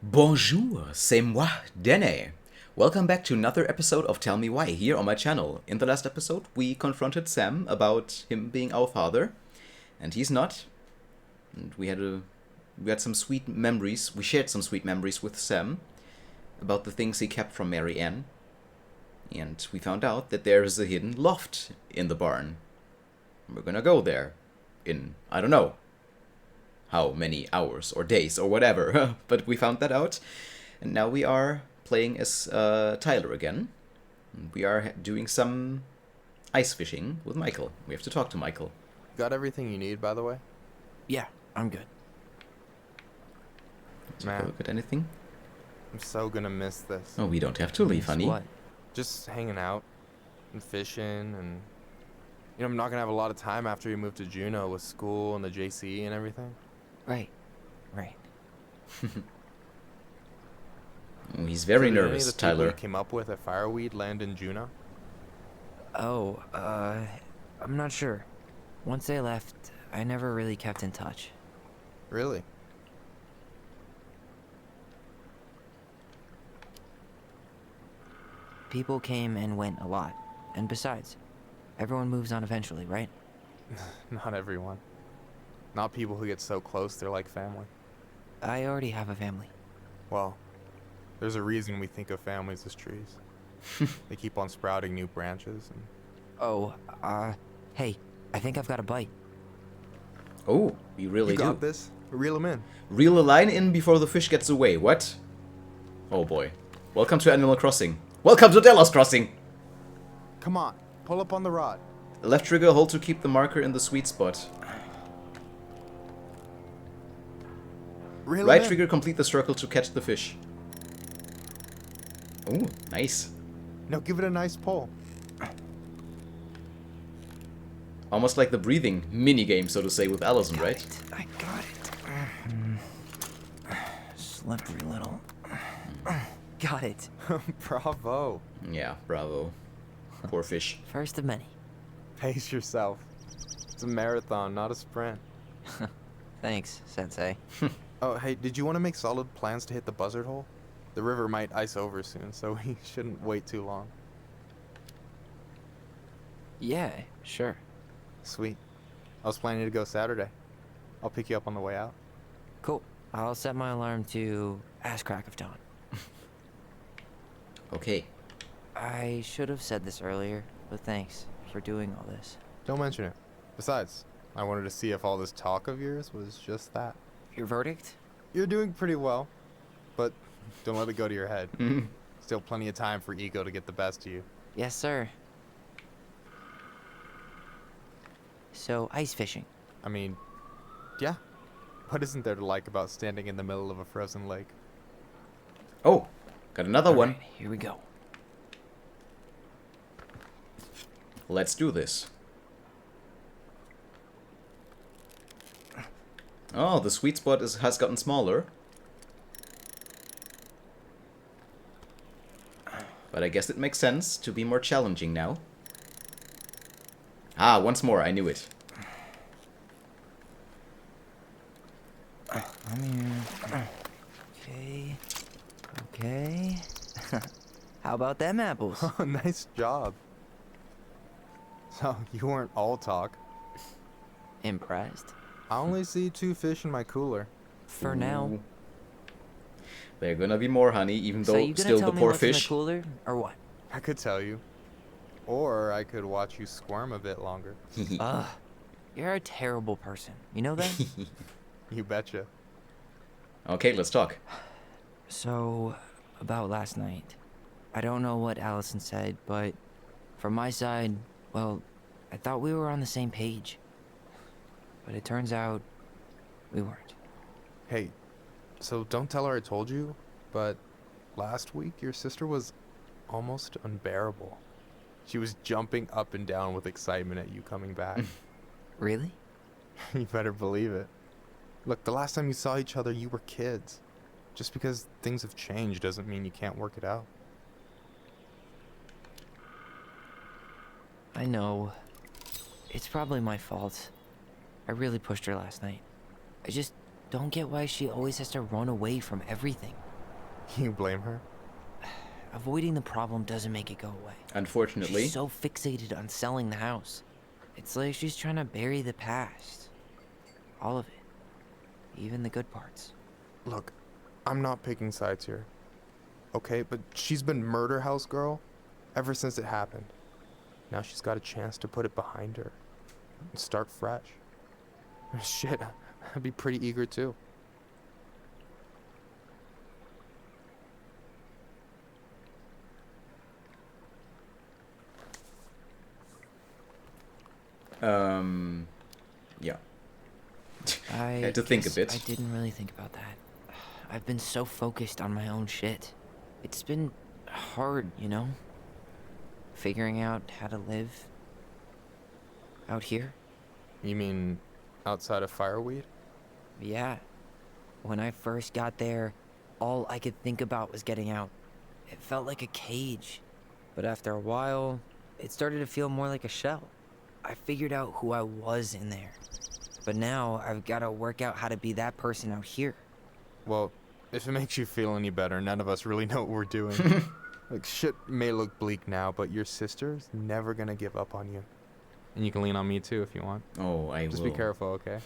Bonjour, c'est moi, Dene. Welcome back to another episode of Tell Me Why here on my channel. In the last episode, we confronted Sam about him being our father, and he's not. And we had some sweet memories. We shared some sweet memories with Sam about the things he kept from Mary Ann, and we found out that there is a hidden loft in the barn. We're gonna go there in I don't know how many hours or days or whatever, but we found that out, and now we are playing as Tyler again. We are doing some ice fishing with Michael. We have to talk to Michael. Got everything you need, by the way? Yeah, I'm good. Take a Man, look at anything? I'm so gonna miss this. Oh, we don't have to leave, Miss honey. What? Just hanging out and fishing and... I'm not gonna have a lot of time after you move to Juneau with school and the JC and everything. Right. Oh, he's very So did any of nervous, the people Tyler. you came up with at Fireweed land in Juneau? Oh, I'm not sure. Once they left, I never really kept in touch. Really? People came and went a lot. And besides, everyone moves on eventually, right? Not everyone. Not people who get so close they're like family. I already have a family. Well, there's a reason we think of families as trees. They keep on sprouting new branches and... Oh, hey, I think I've got a bite. Oh, we really You got do. this. Reel them in. Reel a line in before the fish gets away. What? Oh boy. Welcome to Animal Crossing. Welcome to Delos Crossing! Come on, pull up on the rod. Left trigger, hold to keep the marker in the sweet spot. Reel 'em Right in. trigger, complete the circle to catch the fish. Oh, nice. Now give it a nice pull. Almost like the breathing mini-game, so to say, with Allison, right? I got it. Slippery little. Got it. Bravo. Yeah, bravo. Poor fish. First of many. Pace yourself. It's a marathon, not a sprint. Thanks, Sensei. Oh, hey, did you want to make solid plans to hit the buzzard hole? The river might ice over soon, so we shouldn't wait too long. Yeah, sure. Sweet. I was planning to go Saturday. I'll pick you up on the way out. Cool. I'll set my alarm to ass crack of dawn. Okay. I should have said this earlier, but thanks for doing all this. Don't mention it. Besides, I wanted to see if all this talk of yours was just that. Your verdict? You're doing pretty well, but don't let it go to your head. Mhm. Still plenty of time for ego to get the best of you. Yes, sir. So, ice fishing. I mean, yeah. What isn't there to like about standing in the middle of a frozen lake? Oh, got another one. Alright, here we go. Let's do this. Oh, the sweet spot has gotten smaller. But I guess it makes sense to be more challenging now. Ah, once more, I knew it. Okay. Okay. How about them apples? Oh, nice job. So, you weren't all talk. Impressed? I only see 2 fish in my cooler. For now. Ooh. There are gonna be more, honey, even So though you gonna still tell the me poor what's in the fish. cooler, or what? I could tell you. Or I could watch you squirm a bit longer. Ugh. You're a terrible person. You know that? You betcha. Okay, let's talk. So, about last night. I don't know what Allison said, but from my side, well, I thought we were on the same page. But it turns out we weren't. Hey, so don't tell her I told you, but last week your sister was almost unbearable. She was jumping up and down with excitement at you coming back. Really? You better believe it. Look, the last time you saw each other, you were kids. Just because things have changed doesn't mean you can't work it out. I know. It's probably my fault. I really pushed her last night. I just don't get why she always has to run away from everything. You blame her? Avoiding the problem doesn't make it go away. Unfortunately. She's so fixated on selling the house. It's like she's trying to bury the past. All of it. Even the good parts. Look, I'm not picking sides here. Okay, but she's been murder house girl ever since it happened. Now she's got a chance to put it behind her and start fresh. Shit, I'd be pretty eager too. Yeah. I had to think a guess bit. I didn't really think about that. I've been so focused on my own shit. It's been hard, you know? Figuring out how to live out here. You mean outside of fireweed? Yeah. When I first got there, all I could think about was getting out. It felt like a cage. But after a while, it started to feel more like a shell. I figured out who I was in there. But now I've got to work out how to be that person out here. Well, if it makes you feel any better, none of us really know what we're doing. Like, shit may look bleak now, but your sister's never gonna give up on you. And you can lean on me too if you want. Oh, I Just will. be careful, okay?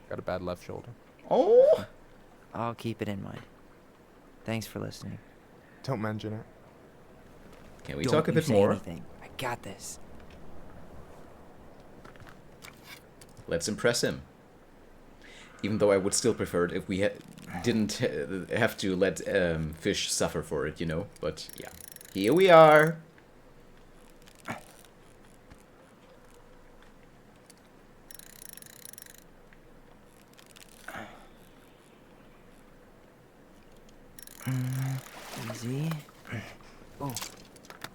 Got a bad left shoulder. Oh! I'll keep it in mind. Thanks for listening. Don't mention it. Can we Don't talk a you bit say more? anything. I got this. Let's impress him. Even though I would still prefer it if we didn't have to let fish suffer for it, you know? But yeah. Here we are! Easy. Oh.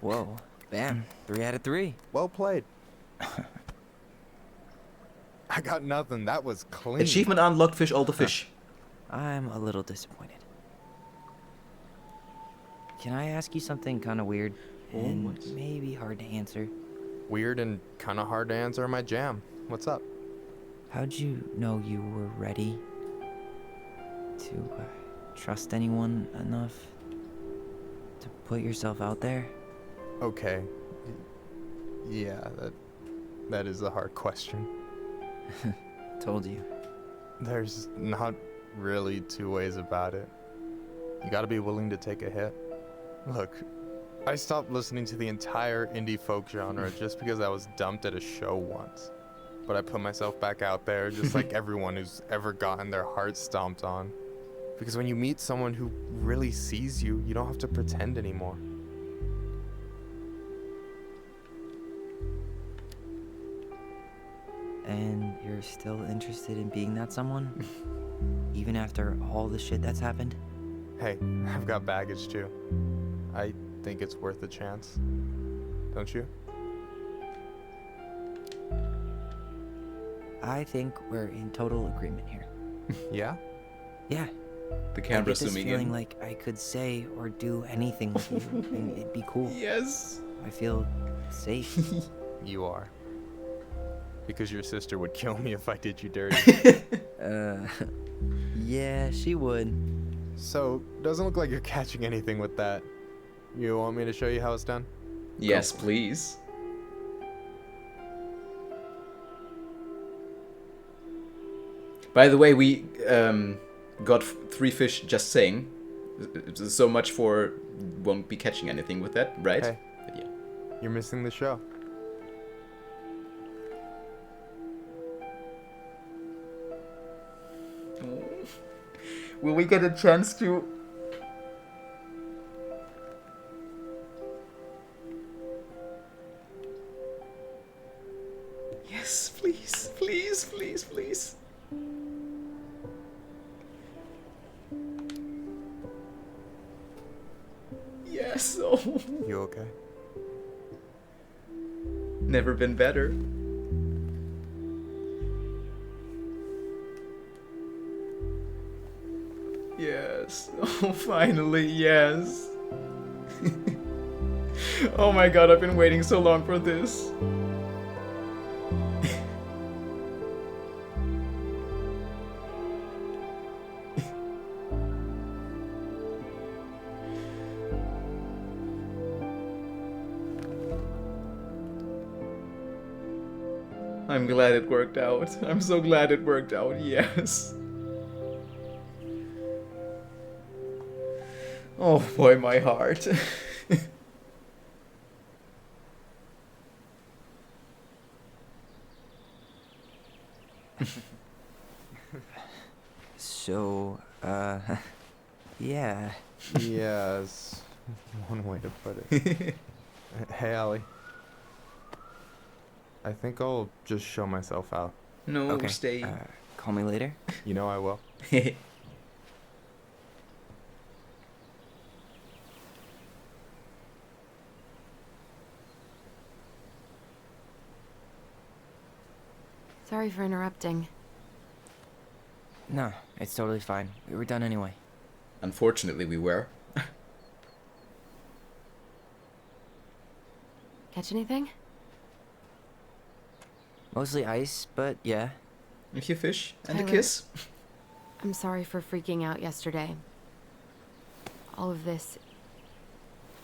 Whoa. Bam. 3 out of 3. Well played. I got nothing. That was clean. Achievement unlocked, fish all the fish. I'm a little disappointed. Can I ask you something kind of weird and what? maybe hard to answer? Weird and kind of hard to answer my jam. What's up? How'd you know you were ready to trust anyone enough to put yourself out there? Okay. Yeah, that is a hard question. Told you. There's not really two ways about it. You gotta be willing to take a hit. Look, I stopped listening to the entire indie folk genre just because I was dumped at a show once. But I put myself back out there just like everyone who's ever gotten their heart stomped on. Because when you meet someone who really sees you, you don't have to pretend anymore. And you're still interested in being that someone? Even after all the shit that's happened? Hey, I've got baggage too. I think it's worth a chance. Don't you? I think we're in total agreement here. Yeah? Yeah. The I camera's get this zooming feeling in. like I could say or do anything with you and it'd be cool. Yes! I feel safe. You are. Because your sister would kill me if I did you dirty. Yeah, she would. So, doesn't look like you're catching anything with that. You want me to show you how it's done? Yes, please. By the way, we got 3 fish just saying. So much for won't be catching anything with that, right? Hey, But yeah. you're missing the show. Will we get a chance to... Yes, please, please, please, please. Yes, oh. You okay? Never been better. Yes. Oh, finally, yes. Oh my god, I've been waiting so long for this. I'm glad it worked out. I'm so glad it worked out, yes. Oh boy, my heart. So, yeah. Yes, one way to put it. Hey, Allie. I think I'll just show myself out. No, Okay. stay. Call me later. You know I will. Sorry for interrupting. No, it's totally fine. We were done anyway. Unfortunately, we were. Catch anything? Mostly ice, but yeah. A few fish and a Tyler. kiss. I'm sorry for freaking out yesterday. All of this...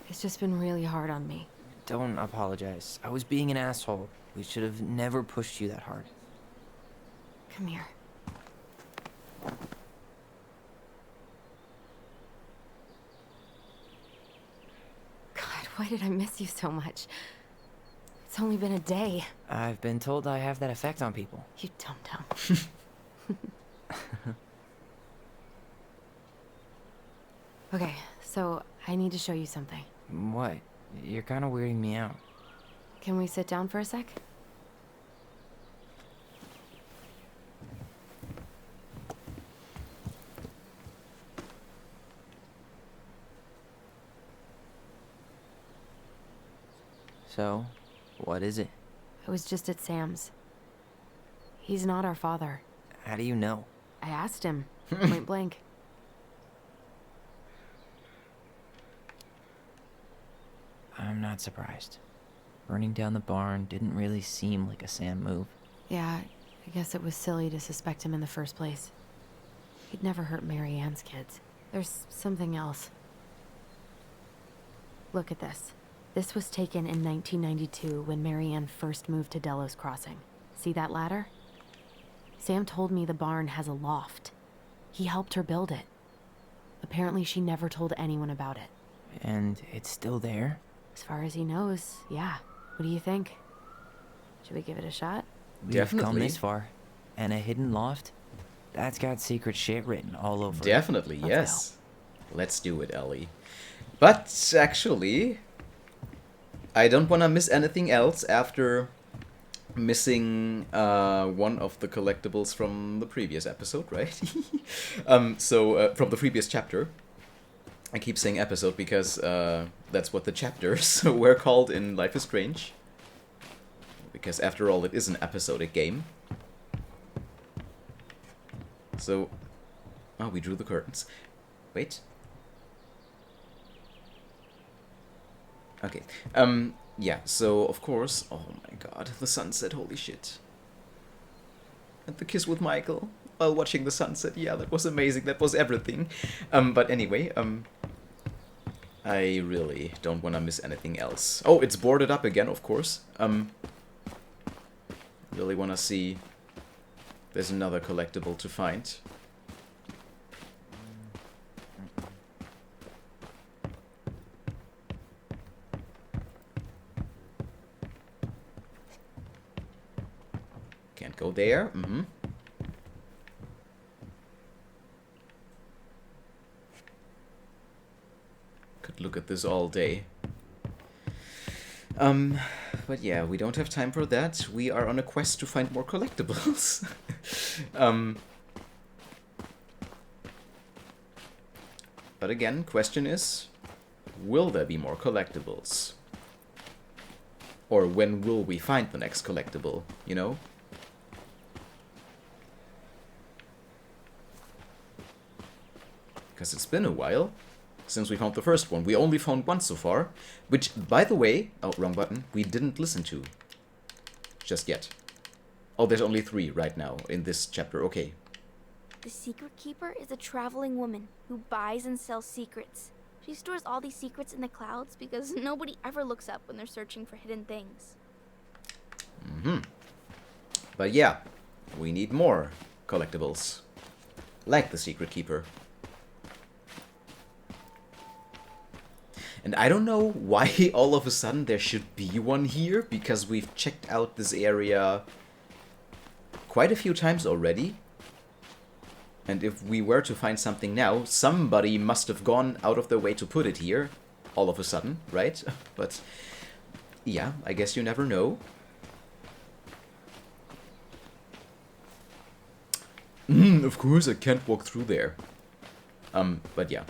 It's just been really hard on me. Don't apologize. I was being an asshole. We should have never pushed you that hard. Come here. God, why did I miss you so much? It's only been a day. I've been told I have that effect on people. You dum-dum. Okay, so I need to show you something. What? You're kind of weirding me out. Can we sit down for a sec? So, what is it? I was just at Sam's. He's not our father. How do you know? I asked him, point blank. I'm not surprised. Burning down the barn didn't really seem like a Sam move. Yeah, I guess it was silly to suspect him in the first place. He'd never hurt Mary Ann's kids. There's something else. Look at this. This was taken in 1992 when Mary Ann first moved to Delos Crossing. See that ladder? Sam told me the barn has a loft. He helped her build it. Apparently she never told anyone about it. And it's still there? As far as he knows, yeah. What do you think? Should we give it a shot? We've come Definitely. this far. And a hidden loft? That's got secret shit written all over it. Definitely, Let's yes. Let's do it, Ellie. But actually, I don't want to miss anything else after missing one of the collectibles from the previous episode, right? So from the previous chapter. I keep saying episode because that's what the chapters were called in Life is Strange. Because after all, it is an episodic game. So, oh, we drew the curtains. Wait. Okay. Yeah, so of course, oh my god, the sunset, holy shit. And the kiss with Michael while watching the sunset, yeah, that was amazing, that was everything. But anyway, I really don't want to miss anything else. Oh, it's boarded up again, of course. Really want to see... There's another collectible to find. Can't go there. Mm-hmm. Could look at this all day. But yeah, we don't have time for that. We are on a quest to find more collectibles. But again, question is, will there be more collectibles? Or when will we find the next collectible, you know? Because it's been a while since we found the first one. We only found one so far, which, by the way, oh, wrong button, we didn't listen to just yet. Oh, there's only 3 right now in this chapter, okay. The secret keeper is a traveling woman who buys and sells secrets. She stores all these secrets in the clouds because nobody ever looks up when they're searching for hidden things. Mm-hmm. But yeah, we need more collectibles. Like the Secret Keeper. And I don't know why all of a sudden there should be one here, because we've checked out this area quite a few times already. And if we were to find something now, somebody must have gone out of their way to put it here all of a sudden, right? But yeah, I guess you never know. Of course I can't walk through there. But yeah.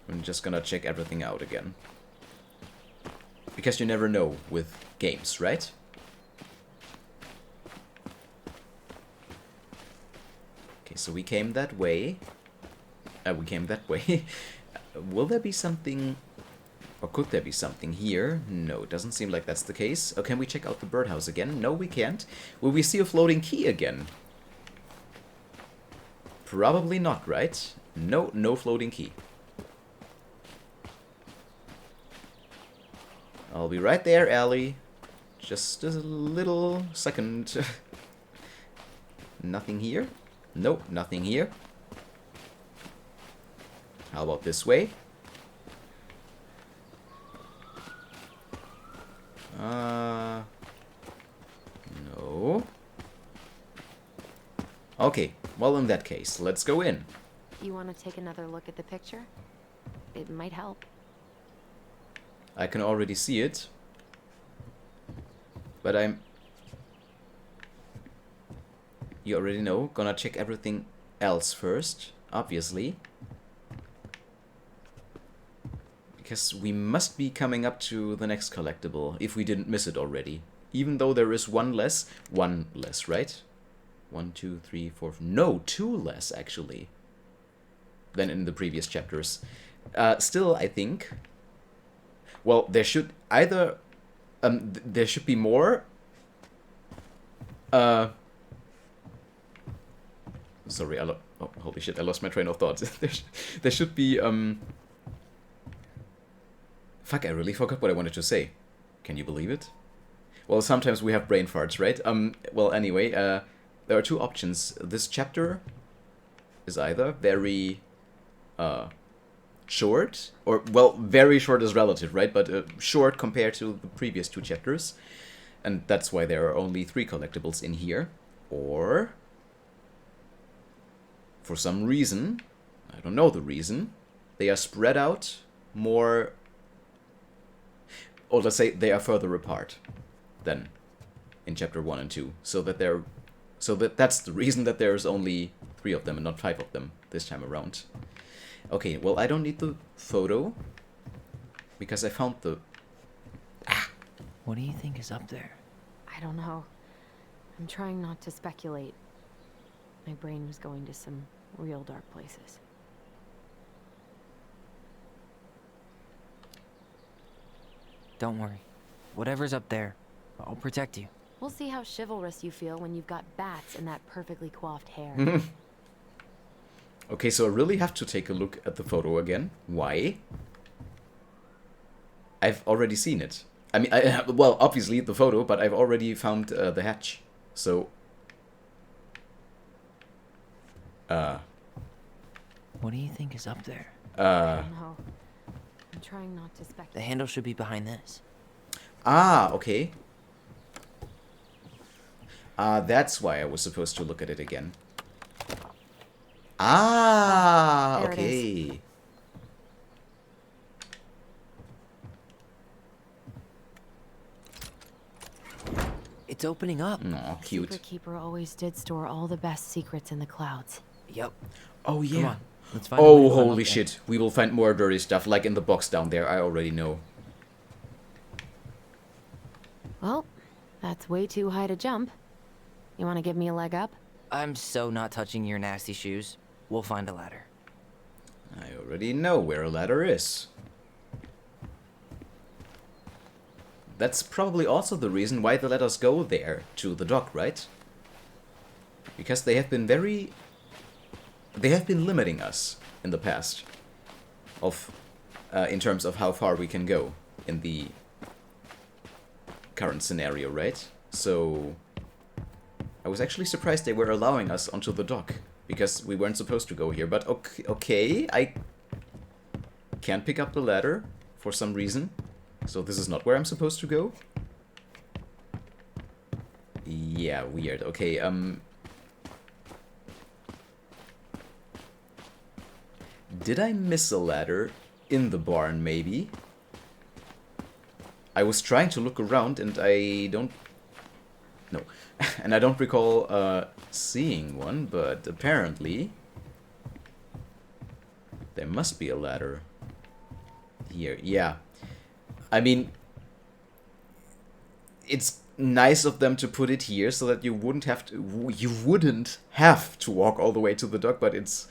I'm just gonna check everything out again. Because you never know with games, right? Okay, so we came that way. We came that way. Will there be something... Or could there be something here? No, it doesn't seem like that's the case. Oh, can we check out the birdhouse again? No, we can't. Will we see a floating key again? Probably not, right? No, no floating key. I'll be right there, Ellie. Just a little second. Nothing here? Nope, nothing here. How about this way? No. Okay, well in that case, let's go in. You want to take another look at the picture? It might help. I can already see it. But you already know, gonna check everything else first, obviously. Because we must be coming up to the next collectible, if we didn't miss it already. Even though there is one less, right? 1, 2, 3, 4, no, 2 less, actually, than in the previous chapters. Still, I think... Well, there should either... there should be more... Sorry, oh, holy shit, I lost my train of thought. There should be... Fuck, I really forgot what I wanted to say. Can you believe it? Well, sometimes we have brain farts, right? Well, anyway, there are 2 options. This chapter is either very short, or, well, very short is relative, right? But short compared to the previous 2 chapters. And that's why there are only 3 collectibles in here. Or, for some reason, I don't know the reason, they are spread out more... Or let's say they are further apart than in chapter 1 and 2. So that's the reason that there's only 3 of them and not 5 of them this time around. Okay, well, I don't need the photo because I found the... What do you think is up there? I don't know. I'm trying not to speculate. My brain was going to some real dark places. Don't worry. Whatever's up there, I'll protect you. We'll see how chivalrous you feel when you've got bats and that perfectly coiffed hair. Okay, so I really have to take a look at the photo again. Why? I've already seen it. I mean, well, obviously the photo, but I've already found the hatch. So... What do you think is up there? I don't know. I'm trying not to speculate. The handle should be behind this. Ah, okay. That's why I was supposed to look at it again. Ah, There it okay. It's opening up. Aw, cute. Secret Keeper always did store all the best secrets in the clouds. Yep. Oh, yeah. Come on. Let's find a way Oh, to climb holy up there. shit. We will find more dirty stuff, like in the box down there. I already know. Well, that's way too high to jump. You want to give me a leg up? I'm so not touching your nasty shoes. We'll find a ladder. I already know where a ladder is. That's probably also the reason why they let us go there, to the dock, right? Because they have been very... They have been limiting us in the past. In terms of how far we can go in the current scenario, right? So I was actually surprised they were allowing us onto the dock, because we weren't supposed to go here. But okay, I can't pick up the ladder for some reason. So this is not where I'm supposed to go? Yeah, weird. Okay, did I miss a ladder in the barn, maybe? I was trying to look around and I don't... No. And I don't recall seeing one, but apparently there must be a ladder here. Yeah. I mean, it's nice of them to put it here so that you wouldn't have to walk all the way to the dock, but it's...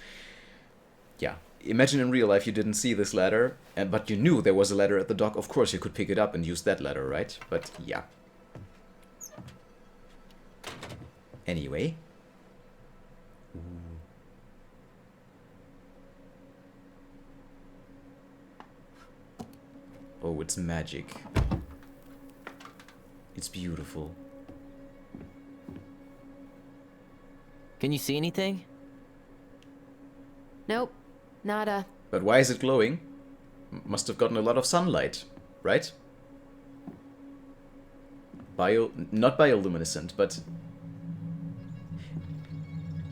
Yeah. Imagine in real life you didn't see this ladder, but you knew there was a ladder at the dock. Of course you could pick it up and use that ladder, right? But yeah. Anyway. Oh, it's magic. It's beautiful. Can you see anything? Nope. Nada. But why is it glowing? Must have gotten a lot of sunlight, right? Not bioluminescent, but...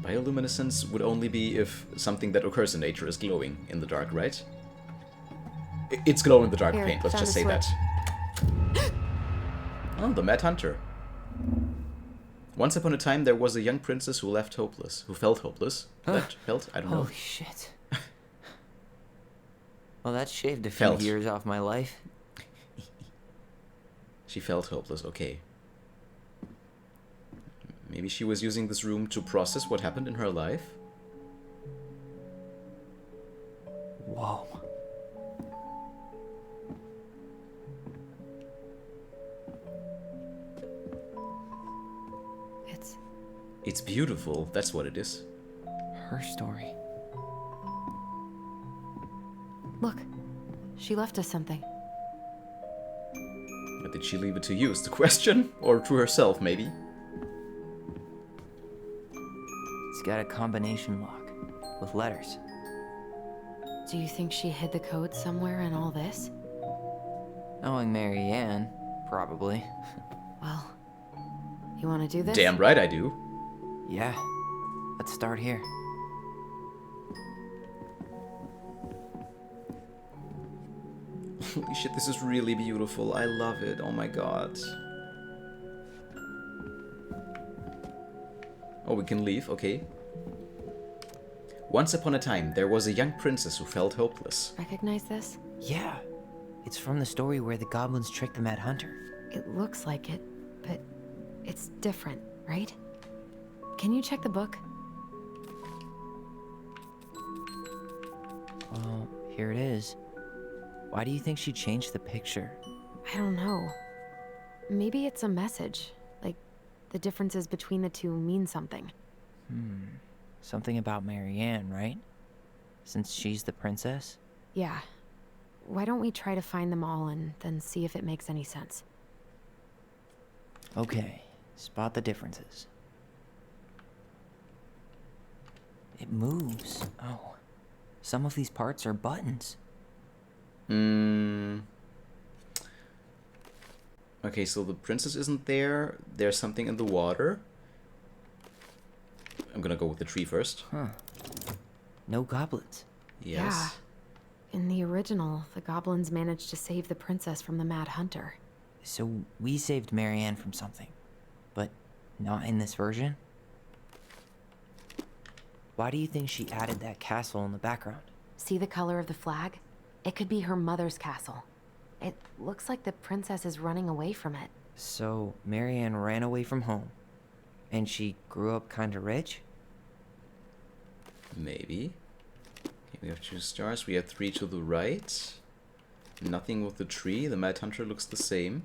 Bioluminescence would only be if something that occurs in nature is glowing in the dark, right? It's glow in the dark Here, paint, let's found just a say switch. that. Oh, the Mad Hunter. Once upon a time there was a young princess who felt hopeless. I don't know. Holy shit. Well, that shaved a few Felt. years off my life. She felt hopeless, okay. Maybe she was using this room to process what happened in her life? Whoa. It's beautiful, that's what it is. Her story. Look. She left us something. But did she leave it to you is the question? Or to herself, maybe? It's got a combination lock with letters. Do you think she hid the code somewhere in all this? Knowing Mary Ann, probably. Well, you want to do this? Damn right I do. Yeah. Let's start here. Holy shit, this is really beautiful. I love it. Oh my god. Oh, we can leave. Okay. Once upon a time, there was a young princess who felt hopeless. Recognize this? Yeah. It's from the story where the goblins tricked the Mad Hunter. It looks like it, but it's different, right? Can you check the book? Well, here it is. Why do you think she changed the picture? I don't know. Maybe it's a message. Like, the differences between the two mean something. Something about Mary Ann, right? Since she's the princess? Yeah. Why don't we try to find them all and then see if it makes any sense? Okay. Spot the differences. It moves. Oh. Some of these parts are buttons. Okay, so the princess isn't there. There's something in the water. I'm gonna go with the tree first. Huh. No goblins. Yes. Yeah. In the original, the goblins managed to save the princess from the Mad Hunter. So we saved Mary Ann from something. But not in this version? Why do you think she added that castle in the background? See the color of the flag? It could be her mother's castle. It looks like the princess is running away from it. So Mary Ann ran away from home. And she grew up kinda rich? Maybe. Okay, we have 2 stars. We have 3 to the right. Nothing with the tree. The Mad Hunter looks the same.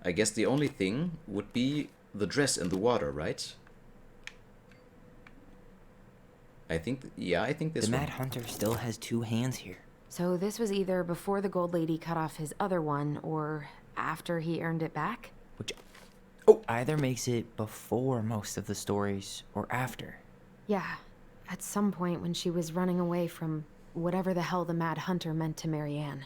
I guess the only thing would be the dress in the water, right? I think this The one. Mad Hunter still has 2 hands here. So this was either before the Gold Lady cut off his other one, or after he earned it back? Which Oh. either makes it before most of the stories or after. Yeah, at some point when she was running away from whatever the hell the Mad Hunter meant to Marianne.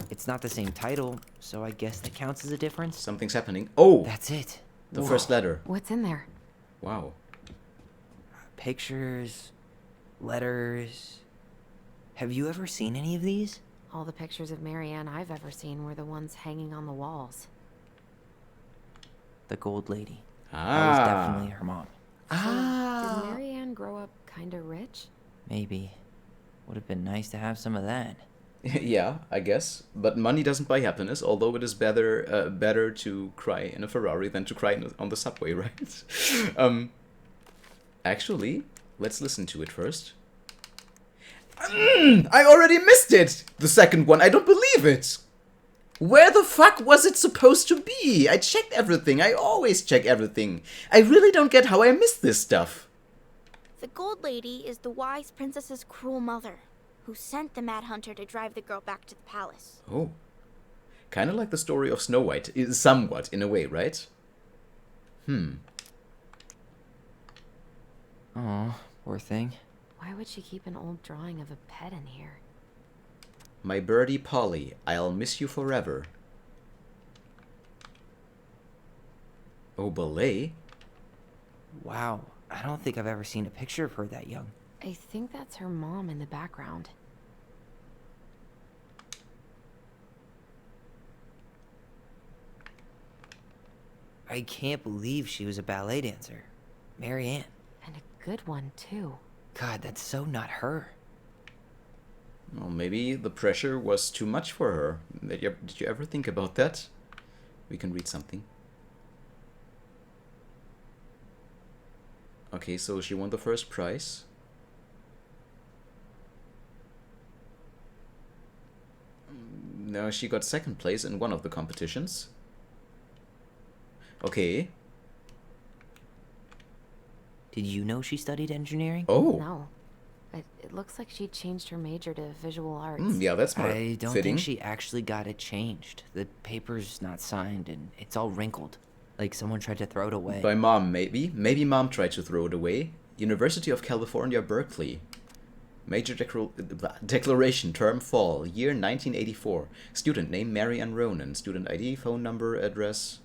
It's not the same title, so I guess that counts as a difference. Something's happening. Oh! That's it. The first letter. What's in there? Wow. Pictures, letters. Have you ever seen any of these? All the pictures of Marianne I've ever seen were the ones hanging on the walls. The gold lady. Ah. That was definitely her mom. So, did Marianne grow up kinda rich? Maybe. Would have been nice to have some of that. Yeah, I guess. But money doesn't buy happiness, although it is better to cry in a Ferrari than to cry on the subway, right? Actually, let's listen to it first. I already missed it! The second one, I don't believe it! Where the fuck was it supposed to be? I checked everything. I always check everything. I really don't get how I missed this stuff. The Gold Lady is the wise princess's cruel mother, who sent the Mad Hunter to drive the girl back to the palace. Oh. Kind of like the story of Snow White, somewhat, in a way, right? Oh, poor thing. Why would she keep an old drawing of a pet in here? My birdie Polly, I'll miss you forever. Oh, ballet? Wow, I don't think I've ever seen a picture of her that young. I think that's her mom in the background. I can't believe she was a ballet dancer. Marianne. And a good one, too. God, that's so not her. Well, maybe the pressure was too much for her. Did you ever think about that? We can read something. Okay, so she won the first prize. No, she got second place in one of the competitions. Okay. Did you know she studied engineering? Oh. No. But it looks like she changed her major to visual arts. Yeah, that's smart. I don't Fitting. think she actually got it changed. The paper's not signed and it's all wrinkled. Like someone tried to throw it away. By mom, maybe. Maybe mom tried to throw it away. University of California, Berkeley. Major declaration, term fall, year 1984. Student name, Mary Ann Ronan. Student ID, phone number, address,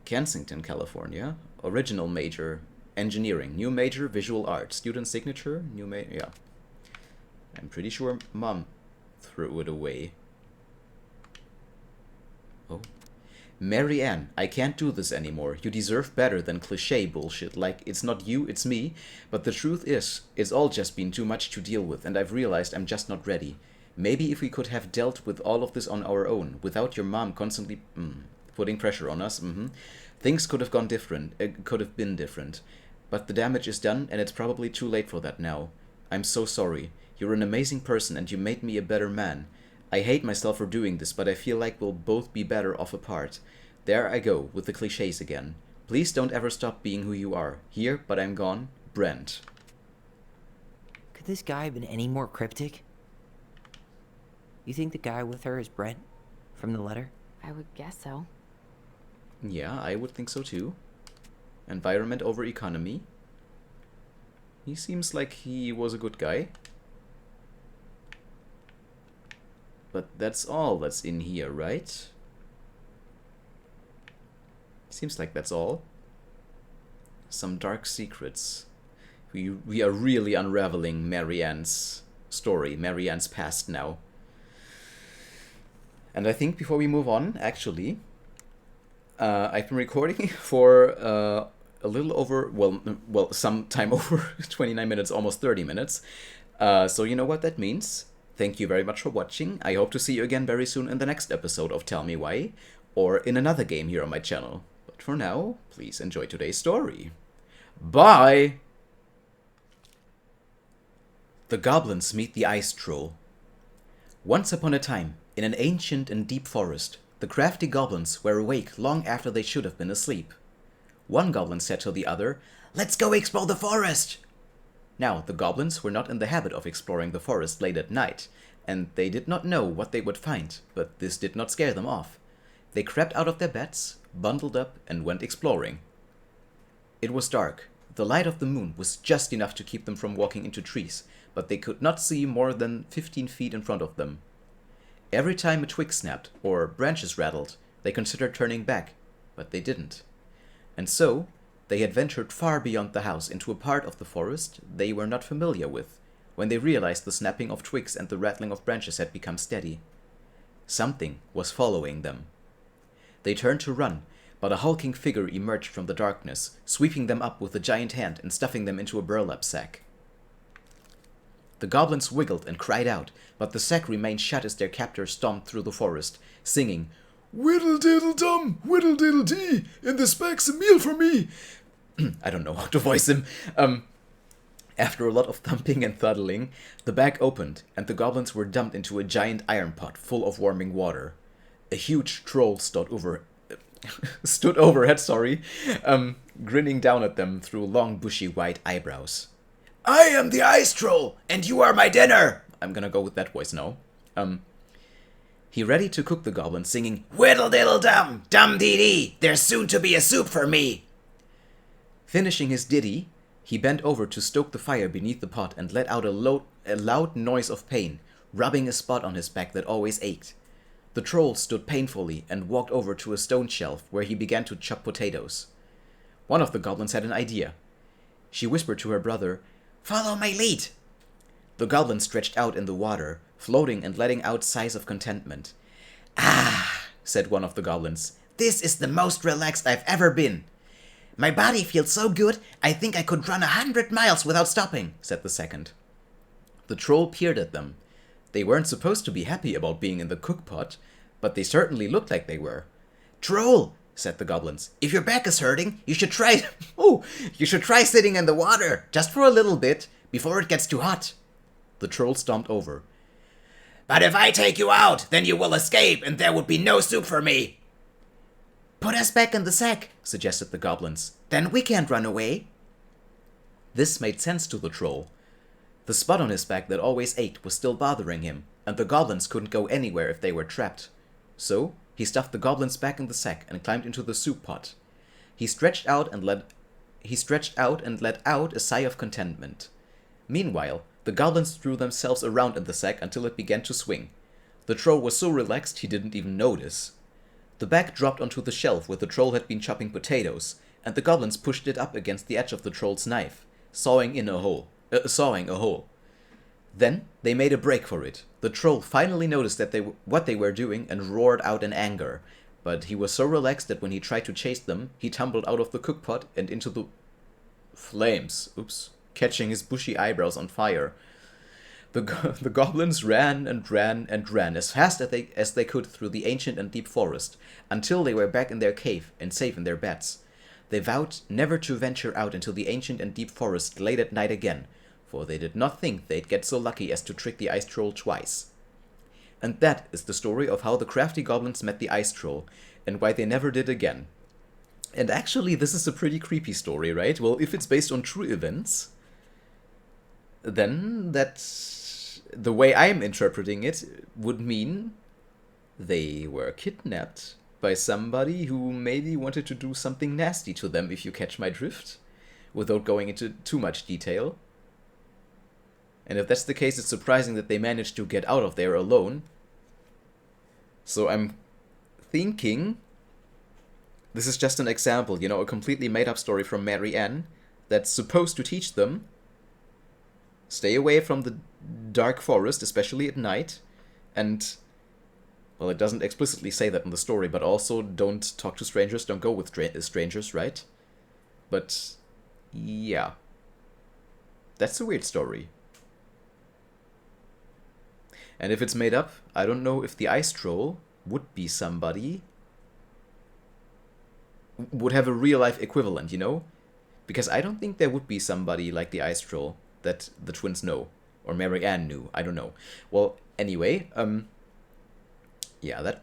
Kensington, California. Original major, engineering. New major, visual art. Student signature, new major, yeah. I'm pretty sure mom threw it away. Oh. Mary Ann, I can't do this anymore. You deserve better than cliché bullshit like it's not you, it's me. But the truth is, it's all just been too much to deal with and I've realized I'm just not ready. Maybe if we could have dealt with all of this on our own, without your mom constantly putting pressure on us, things could have gone different, could have been different. But the damage is done and it's probably too late for that now. I'm so sorry. You're an amazing person and you made me a better man. I hate myself for doing this, but I feel like we'll both be better off apart. There I go, with the clichés again. Please don't ever stop being who you are. Here, but I'm gone. Brent. Could this guy have been any more cryptic? You think the guy with her is Brent? From the letter? I would guess so. Yeah, I would think so too. Environment over economy. He seems like he was a good guy. But that's all that's in here, right? Seems like that's all. Some dark secrets. We are really unraveling Marianne's story, Marianne's past now. And I think before we move on, actually, I've been recording for a little over, well, some time over 29 minutes, almost 30 minutes. So you know what that means. Thank you very much for watching. I hope to see you again very soon in the next episode of Tell Me Why, or in another game here on my channel. But for now, please enjoy today's story. Bye! The goblins meet the ice troll. Once upon a time, in an ancient and deep forest, the crafty goblins were awake long after they should have been asleep. One goblin said to the other, Let's go explore the forest! Now, the goblins were not in the habit of exploring the forest late at night, and they did not know what they would find, but this did not scare them off. They crept out of their beds, bundled up, and went exploring. It was dark. The light of the moon was just enough to keep them from walking into trees, but they could not see more than 15 feet in front of them. Every time a twig snapped or branches rattled, they considered turning back, but they didn't. And so, they had ventured far beyond the house into a part of the forest they were not familiar with, when they realized the snapping of twigs and the rattling of branches had become steady. Something was following them. They turned to run, but a hulking figure emerged from the darkness, sweeping them up with a giant hand and stuffing them into a burlap sack. The goblins wiggled and cried out, but the sack remained shut as their captor stomped through the forest, singing, "Whittle-diddle-dum, whittle-diddle-dee, in this bag's a meal for me." I don't know how to voice him. After a lot of thumping and thudling, the bag opened, and the goblins were dumped into a giant iron pot full of warming water. A huge troll stood overhead, grinning down at them through long bushy white eyebrows. "I am the ice troll, and you are my dinner!" I'm gonna go with that voice now. He ready to cook the goblins, singing, "Whittle-diddle-dum, dum-dee-dee, there's soon to be a soup for me!" Finishing his ditty, he bent over to stoke the fire beneath the pot and let out a loud noise of pain, rubbing a spot on his back that always ached. The troll stood painfully and walked over to a stone shelf where he began to chop potatoes. One of the goblins had an idea. She whispered to her brother, "Follow my lead!" The goblin stretched out in the water, floating and letting out sighs of contentment. "Ah," said one of the goblins, "this is the most relaxed I've ever been." "My body feels so good, I think I could run 100 miles without stopping," said the second. The troll peered at them. They weren't supposed to be happy about being in the cookpot, but they certainly looked like they were. "Troll," said the goblins, "if your back is hurting, you should try sitting in the water, just for a little bit, before it gets too hot." The troll stomped over. "But if I take you out, then you will escape, and there would be no soup for me." "Put us back in the sack," suggested the goblins. "Then we can't run away." This made sense to the troll. The spot on his back that always ached was still bothering him, and the goblins couldn't go anywhere if they were trapped. So, he stuffed the goblins back in the sack and climbed into the soup pot. He stretched out and let out a sigh of contentment. Meanwhile, the goblins threw themselves around in the sack until it began to swing. The troll was so relaxed he didn't even notice. The bag dropped onto the shelf where the troll had been chopping potatoes, and the goblins pushed it up against the edge of the troll's knife, sawing a hole. Then they made a break for it. The troll finally noticed what they were doing and roared out in anger, but he was so relaxed that when he tried to chase them, he tumbled out of the cookpot and into the flames, catching his bushy eyebrows on fire. The goblins ran and ran and ran as fast as they could through the ancient and deep forest, until they were back in their cave and safe in their beds. They vowed never to venture out into the ancient and deep forest late at night again, for they did not think they'd get so lucky as to trick the ice troll twice. And that is the story of how the crafty goblins met the ice troll, and why they never did again. And actually, this is a pretty creepy story, right? Well, if it's based on true events, then that's the way I'm interpreting it would mean they were kidnapped by somebody who maybe wanted to do something nasty to them, if you catch my drift, without going into too much detail. And if that's the case, it's surprising that they managed to get out of there alone. So I'm thinking this is just an example, a completely made-up story from Mary Ann that's supposed to teach them stay away from the dark forest, especially at night, and, well, it doesn't explicitly say that in the story, but also don't talk to strangers, don't go with strangers, right? But, yeah. That's a weird story. And if it's made up, I don't know if the ice troll would be somebody, would have a real-life equivalent, Because I don't think there would be somebody like the ice troll that the twins know, or Mary Ann knew, I don't know. Well, anyway, yeah, that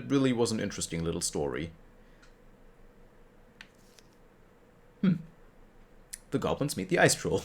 really was an interesting little story. The goblins meet the ice troll.